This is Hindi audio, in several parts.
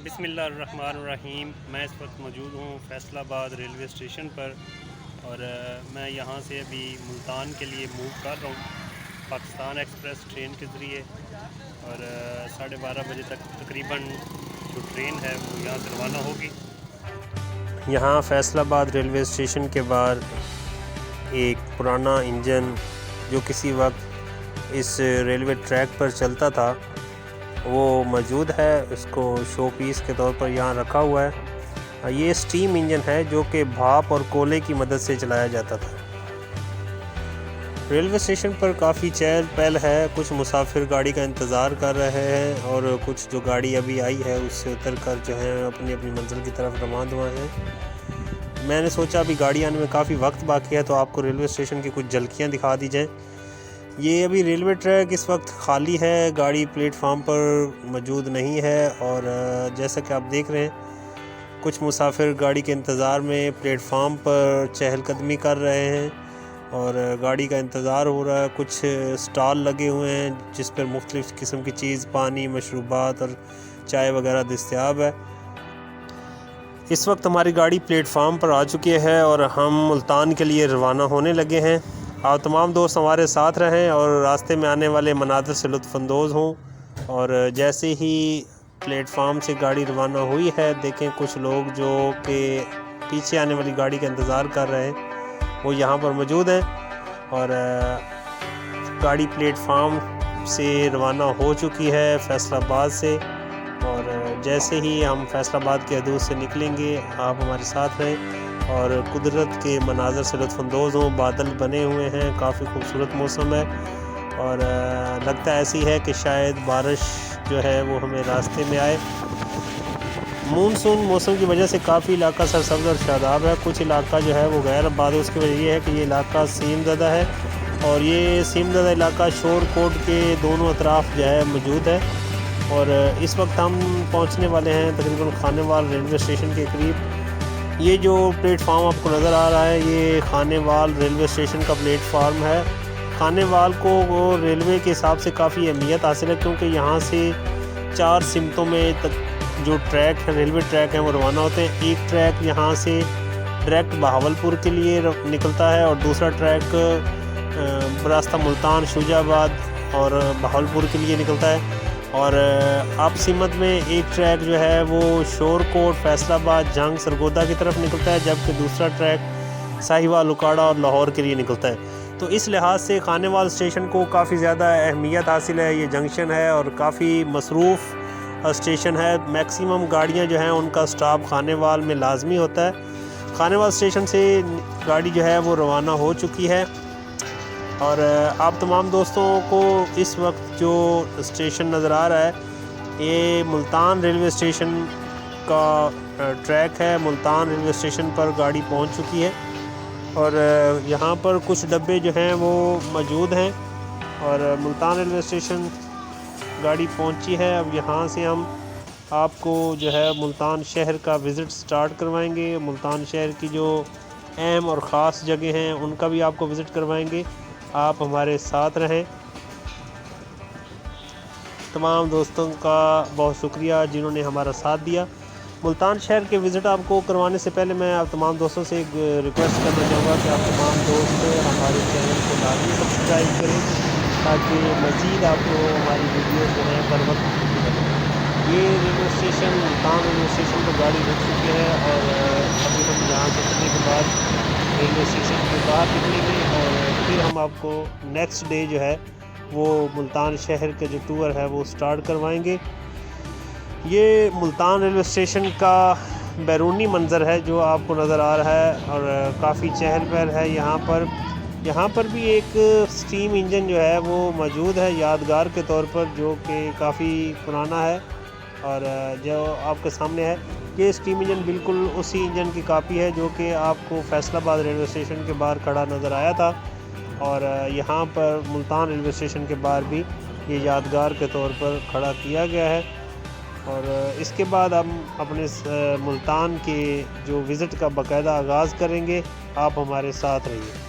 बिस्मिल्लाहिर्रहमानिर्रहीम। मैं इस वक्त मौजूद हूँ फैसलाबाद रेलवे स्टेशन पर और मैं यहाँ से अभी मुल्तान के लिए मूव कर रहा हूँ पाकिस्तान एक्सप्रेस ट्रेन के ज़रिए। और 12:30 बजे तक तकरीबन जो ट्रेन है वो यहाँ से रवाना होगी। यहाँ फैसलाबाद रेलवे स्टेशन के बाहर एक पुराना इंजन जो किसी वक्त इस रेलवे ट्रैक पर चलता था वो मौजूद है। इसको शो पीस के तौर पर यहाँ रखा हुआ है। ये स्टीम इंजन है जो कि भाप और कोयले की मदद से चलाया जाता था। रेलवे स्टेशन पर काफ़ी चहल पहल है। कुछ मुसाफिर गाड़ी का इंतज़ार कर रहे हैं और कुछ जो गाड़ी अभी आई है उससे उतर कर जो है अपनी अपनी मंजिल की तरफ रवाना हुआ है। मैंने सोचा अभी गाड़ी आने में काफ़ी वक्त बाकी है तो आपको रेलवे स्टेशन की कुछ झलकियाँ दिखा दी जाएँ। ये अभी रेलवे ट्रैक इस वक्त खाली है, गाड़ी प्लेटफार्म पर मौजूद नहीं है। और जैसा कि आप देख रहे हैं कुछ मुसाफिर गाड़ी के इंतज़ार में प्लेटफार्म पर चहलकदमी कर रहे हैं और गाड़ी का इंतज़ार हो रहा है। कुछ स्टॉल लगे हुए हैं जिस पर मुख्तलिफ़ किस्म की चीज़, पानी, मशरूबात और चाय वगैरह दस्तयाब है। इस वक्त हमारी गाड़ी प्लेटफार्म पर आ चुकी है और हम मुल्तान के लिए रवाना होने लगे हैं। आप तमाम दोस्त हमारे साथ रहें और रास्ते में आने वाले मनाज़िर से लुत्फ़अंदोज़ हों। और जैसे ही प्लेटफार्म से गाड़ी रवाना हुई है देखें कुछ लोग जो कि पीछे आने वाली गाड़ी का इंतज़ार कर रहे हैं वो यहाँ पर मौजूद हैं। और गाड़ी प्लेटफार्म से रवाना हो चुकी है फैसलाबाद से। और जैसे ही हम फैसलाबाद के हदूद से निकलेंगे आप हमारे साथ रहें और कुदरत के मनाज़र से लुत्फ़अंदोज़ हों। बादल बने हुए हैं, काफ़ी खूबसूरत मौसम है और लगता ऐसी है कि शायद बारिश जो है वो हमें रास्ते में आए। मानसून मौसम की वजह से काफ़ी इलाका सरसब्ज़ और शादाब है। कुछ इलाका जो है वो गैर आबाद है। उसकी वजह ये है कि ये इलाका सीम ज़दा है और ये सीम ज़दा इलाका शोर कोट के दोनों अतराफ़ जो है मौजूद है। और इस वक्त हम पहुंचने वाले हैं तकरीबन खानेवाल रेलवे स्टेशन के करीब। ये जो प्लेटफार्म आपको नज़र आ रहा है ये खानेवाल रेलवे स्टेशन का प्लेटफार्म है। खानेवाल को वो रेलवे के हिसाब से काफ़ी अहमियत हासिल है क्योंकि यहाँ से 4 सिमतों में तक जो ट्रैक है, रेलवे ट्रैक हैं वो रवाना होते हैं। एक ट्रैक यहाँ से डायरेक्ट बहावलपुर के लिए निकलता है और दूसरा ट्रैक रास्ता मुल्तान, शुजाबाद और बहावलपुर के लिए निकलता है। और आप सिमत में एक ट्रैक जो है वो शोरकोट, फैसलाबाद, जंग, सरगोदा की तरफ निकलता है जबकि दूसरा ट्रैक साहिवाल, उकाड़ा और लाहौर के लिए निकलता है। तो इस लिहाज से खानेवाल स्टेशन को काफ़ी ज़्यादा अहमियत हासिल है। ये जंक्शन है और काफ़ी मसरूफ़ स्टेशन है। मैक्सिमम गाड़ियाँ जो हैं उनका स्टॉप खानेवाल में लाजमी होता है। खानेवाल स्टेशन से गाड़ी जो है वो रवाना हो चुकी है। और आप तमाम दोस्तों को इस वक्त जो स्टेशन नज़र आ रहा है ये मुल्तान रेलवे स्टेशन का ट्रैक है। मुल्तान रेलवे स्टेशन पर गाड़ी पहुंच चुकी है और यहाँ पर कुछ डब्बे जो हैं वो मौजूद हैं और मुल्तान रेलवे स्टेशन गाड़ी पहुंची है। अब यहाँ से हम आपको जो है मुल्तान शहर का विज़िट स्टार्ट करवाएंगे। मुल्तान शहर की जो अहम और ख़ास जगह हैं उनका भी आपको विज़िट करवाएंगे। आप हमारे साथ रहें। तमाम दोस्तों का बहुत शुक्रिया जिन्होंने हमारा साथ दिया। मुल्तान शहर के विज़िट आपको करवाने से पहले मैं आप तमाम दोस्तों से एक रिक्वेस्ट करना चाहूँगा कि आप तमाम दोस्त हमारे चैनल को लाजमी सब्सक्राइब करें ताकि मज़ीद आपको हमारी वीडियो जो है बर वक्त मिलती रहे। ये railway station Multan railway station पर गाड़ी रुक चुकी है और अभी हम यहाँ से उतरने के बाद रेलवे स्टेशन के बाहर निकलेंगे और फिर हम आपको नेक्स्ट डे जो है वो मुल्तान शहर के जो टूर है वो स्टार्ट करवाएंगे। ये मुल्तान रेलवे स्टेशन का बैरूनी मंज़र है जो आपको नज़र आ रहा है और काफ़ी चहल पहल है यहाँ पर भी एक स्टीम इंजन जो है वो मौजूद है यादगार के तौर पर जो कि काफ़ी पुराना है और जो आपके सामने है ये स्टीम इंजन बिल्कुल उसी इंजन की कापी है जो कि आपको फैसलाबाद रेलवे स्टेशन के बाहर खड़ा नज़र आया था। और यहाँ पर मुल्तान रेलवे स्टेशन के बाहर भी ये यादगार के तौर पर खड़ा किया गया है। और इसके बाद हम अपने मुल्तान के जो विज़िट का बाकायदा आगाज़ करेंगे। आप हमारे साथ रहिए।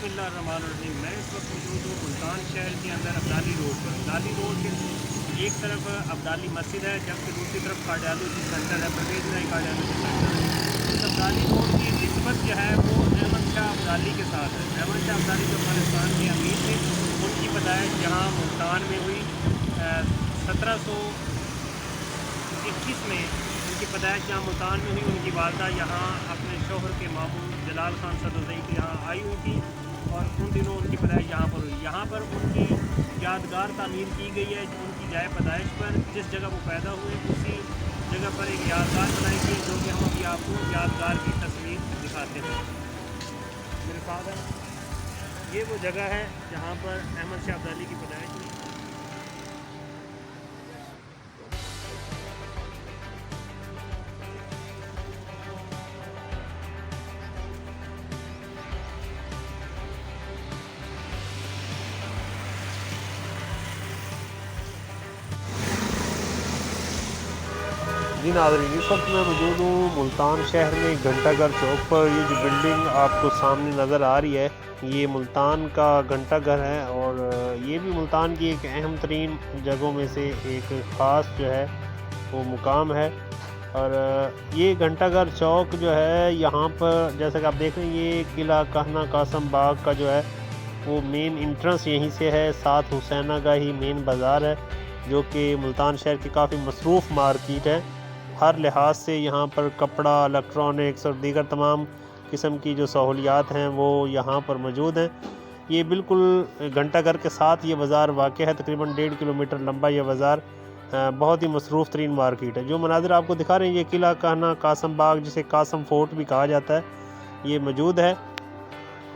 बिस्मिल्लाहिर्रहमानिर्रहीम। मैं इस वक्त मौजूद हूँ मुल्तान शहर के अंदर अब्दाली रोड पर। अब्दाली रोड के एक तरफ अब्दाली मस्जिद है, जबकि दूसरी तरफ कार्डियोलॉजी सेंटर है, परवेज राय कार्डियोलॉजी सेंटर है। इस अब्दाली रोड की निस्बत जो है वो अहमद शाह अब्दाली के साथ है। अहमद शाह अब्दाली जो अफगानिस्तान के अमीर थे, उनकी पैदाइश यहाँ मुल्तान में हुई। 1721 में उनकी पैदाइश यहाँ मुल्तान में हुई। उनकी वालदा यहाँ अपने शोहर के मामू जलाल खान सदोज़ई के यहाँ आई हुई थी और उन दिनों उनकी पैदाइश यहाँ पर हुई। यहाँ पर उनकी यादगार तामीर की गई है उनकी जाए पैदाइश पर। जिस जगह वो पैदा हुए उसी जगह पर एक यादगार बनाई गई, जो कि हम अभी आपको यादगार की तस्वीर दिखाते हैं। मेरे साथ है ये वो जगह है जहाँ पर अहमद शाह अब्दाली की पैदाइश हुई। जी नाज़रीन, इस वक्त मैं मौजूद हूँ मुल्तान शहर में घंटाघर चौक पर। ये जो बिल्डिंग आपको सामने नज़र आ रही है, ये मुल्तान का घंटाघर है और ये भी मुल्तान की एक अहम तरीन जगहों में से एक ख़ास जो है वो मुकाम है। और ये घंटाघर चौक जो है, यहाँ पर जैसा कि आप देख रहे हैं, ये किला कहना कासम बाग का जो है वो मेन इंट्रेंस यहीं से है। साथ हुसैना का ही मेन बाज़ार है, जो कि मुल्तान शहर की काफ़ी मसरूफ़ मार्केट है। हर लिहाज से यहाँ पर कपड़ा, इलेक्ट्रॉनिक्स और दीगर तमाम किस्म की जो सहूलियात हैं वो यहाँ पर मौजूद हैं। ये बिल्कुल घंटाघर के साथ ये बाज़ार वाक़ है। तकरीबन 1.5 किलोमीटर लंबा ये बाज़ार बहुत ही मसरूफ़ तरीन मार्केट है। जो मनाज़िर आपको दिखा रहे हैं, ये किला कहना कासम बाग, जिसे कासम फोर्ट भी कहा जाता है, ये मौजूद है।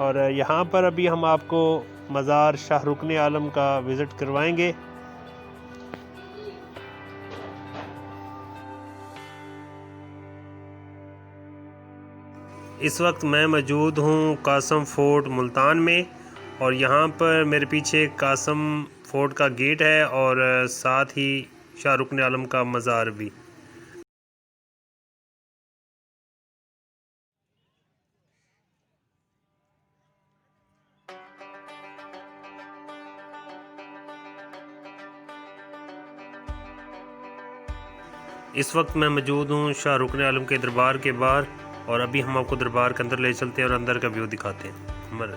और यहाँ पर अभी हम आपको मज़ार शाह रुकन आलम का विज़िट करवाएंगे। इस वक्त मैं मौजूद हूँ कासम फोर्ट मुल्तान में और यहाँ पर मेरे पीछे कासम फोर्ट का गेट है और साथ ही शाह रुकन आलम का मज़ार भी। इस वक्त मैं मौजूद हूँ शाह रुकन आलम के दरबार के बाहर और अभी हम आपको दरबार के अंदर ले चलते हैं और अंदर का व्यू दिखाते हैं। हमारे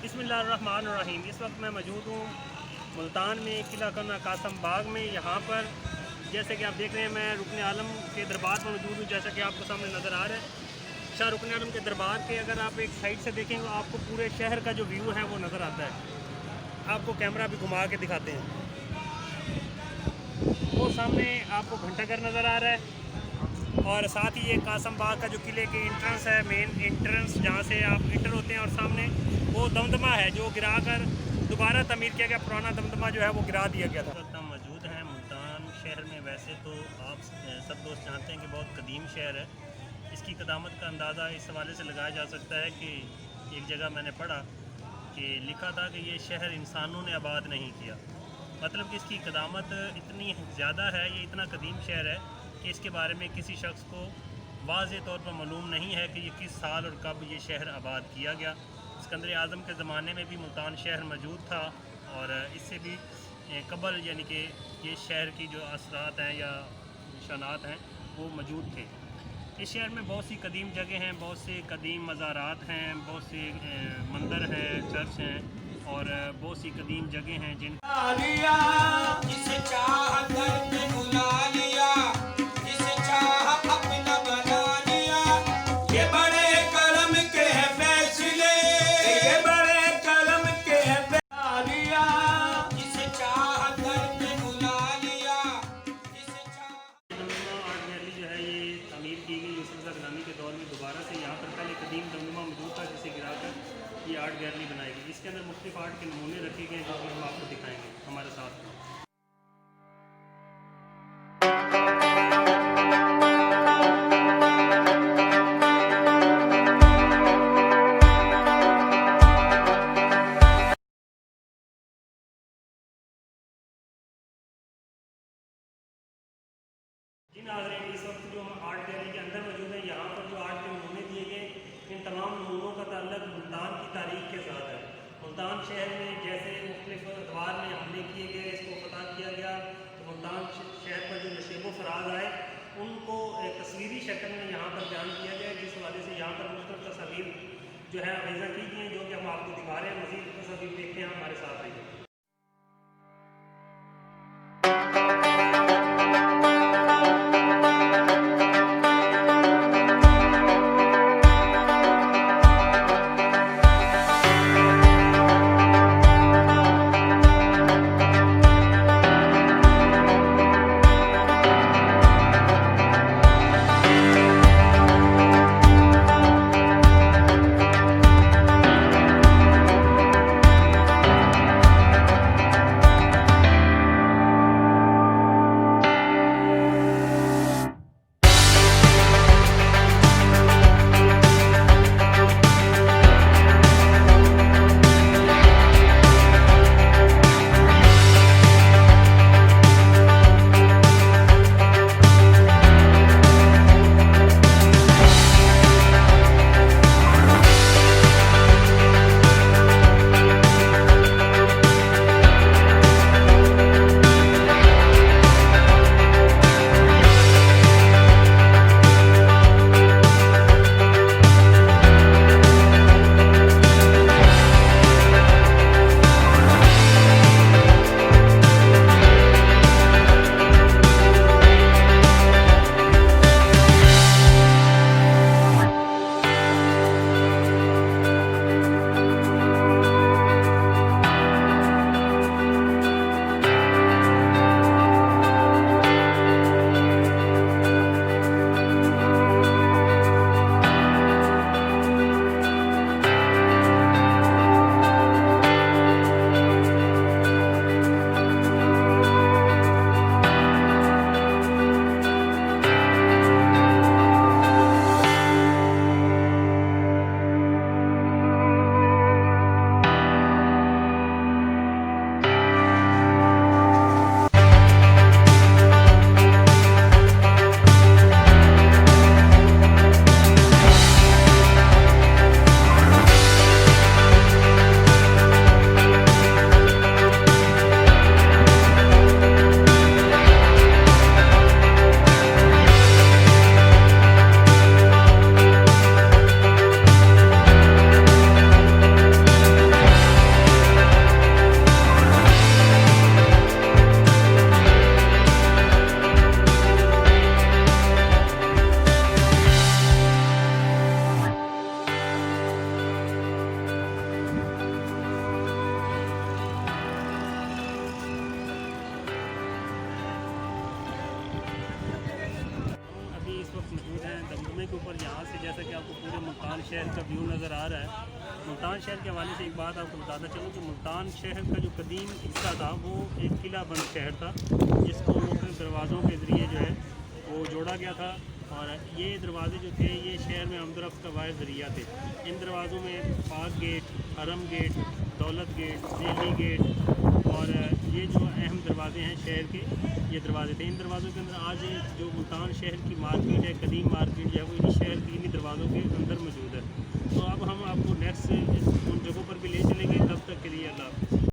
बिस्मिल्लाहिर्रहमानिर्रहीम। इस वक्त मैं मौजूद हूँ मुल्तान में, किला कना कासम बाग में। यहाँ पर जैसे कि आप देख रहे हैं, मैं रुकन आलम के दरबार पर मौजूद हूँ। जैसा कि आपको सामने नज़र आ रहा है, शाह रुकन आलम के दरबार के अगर आप एक साइड से देखेंगे तो आपको पूरे शहर का जो व्यू है वो नज़र आता है। आपको कैमरा भी घुमा के दिखाते हैं। वो सामने आपको घंटाघर नज़र आ रहा है और साथ ही ये कासम बाग का जो किले के इंट्रेंस है, मेन इंट्रेंस जहाँ से आप इंटर होते हैं, और सामने वो दमदमा है जो गिरा कर दोबारा तमीर किया गया। पुराना दमदमा जो है वो गिरा दिया गया था। हम मौजूद हैं मुल्तान शहर में। वैसे तो आप सब दोस्त जानते हैं कि बहुत कदीम शहर है। इसकी क़दामत का अंदाज़ा इस हवाले से लगाया जा सकता है कि एक जगह मैंने पढ़ा कि लिखा था कि ये शहर इंसानों ने आबाद नहीं किया। मतलब कि इसकी क़दामत इतनी ज़्यादा है, ये इतना कदीम शहर है कि इसके बारे में किसी शख्स को वाज़ेह तौर पर मालूम नहीं है कि ये किस साल और कब ये शहर आबाद किया गया। सिकंदर आज़म के ज़माने में भी मुल्तान शहर मौजूद था और इससे भी कबल, यानी कि ये शहर की जो असरात हैं या निशानात हैं वो मौजूद थे। इस शहर में बहुत सी कदीम जगह हैं, बहुत से कदीम मज़ारात हैं, बहुत से मंदिर हैं, चर्च हैं और बहुत सी कदीम जगह हैं जिन दोबारा से यहाँ पर पहले कदीम दमदमा मौजूद था जिसे गिराकर ये आर्ट गैलरी बनाई गई। इसके अंदर मुख्तलिफ आर्ट के नमूने रखे गए जो कि हम आपको दिखाएंगे हमारे साथ। इस वक्त जो हम आर्ट गैलरी के अंदर मौजूद है, यहाँ पर जो आर्ट के नमूने दिए गए, इन तमाम नमूनों का ताल्लुक मुल्तान की तारीख के साथ है। मुल्तान शहर में जैसे मुख्तलिफ अदवार में हमले किए गए, इसको फतह किया गया, तो मुल्तान शहर पर जो नशेब फराज आए उनको एक तस्वीरी शक्ल में यहाँ पर बयान किया गया, जिस हवाले से यहाँ पर मुख्तलिफ तस्वीर जो है अवेज़ा की गई हैं, जो कि हम आपको दिखा रहे हैं। मज़ीद तस्वीर देखते हैं, हमारे साथ रहिए। कि आपको पूरे मुल्तान शहर का व्यू नज़र आ रहा है। मुल्तान शहर के हवाले से एक बात आपको बताता चलूँ कि मुल्तान शहर का जो कदीम हिस्सा था वो एक किला बंद शहर था, जिसको मुख्तलिफ दरवाज़ों के ज़रिए जो है वो जोड़ा गया था। और ये दरवाज़े जो थे ये शहर में आमदरफ्त का वाहिद ज़रिया थे। इन दरवाज़ों में पाक गेट, हरम गेट, दौलत गेट, दिल्ली गेट और ये जो अहम दरवाज़े हैं शहर के, ये दरवाज़े थे। इन दरवाज़ों के अंदर आज जो मुल्तान शहर की मार्केट है, कदीम मार्केट जो है वो इन्हीं शहर के इन्हीं दरवाज़ों के अंदर मौजूद है। तो अब हम आपको नेक्स्ट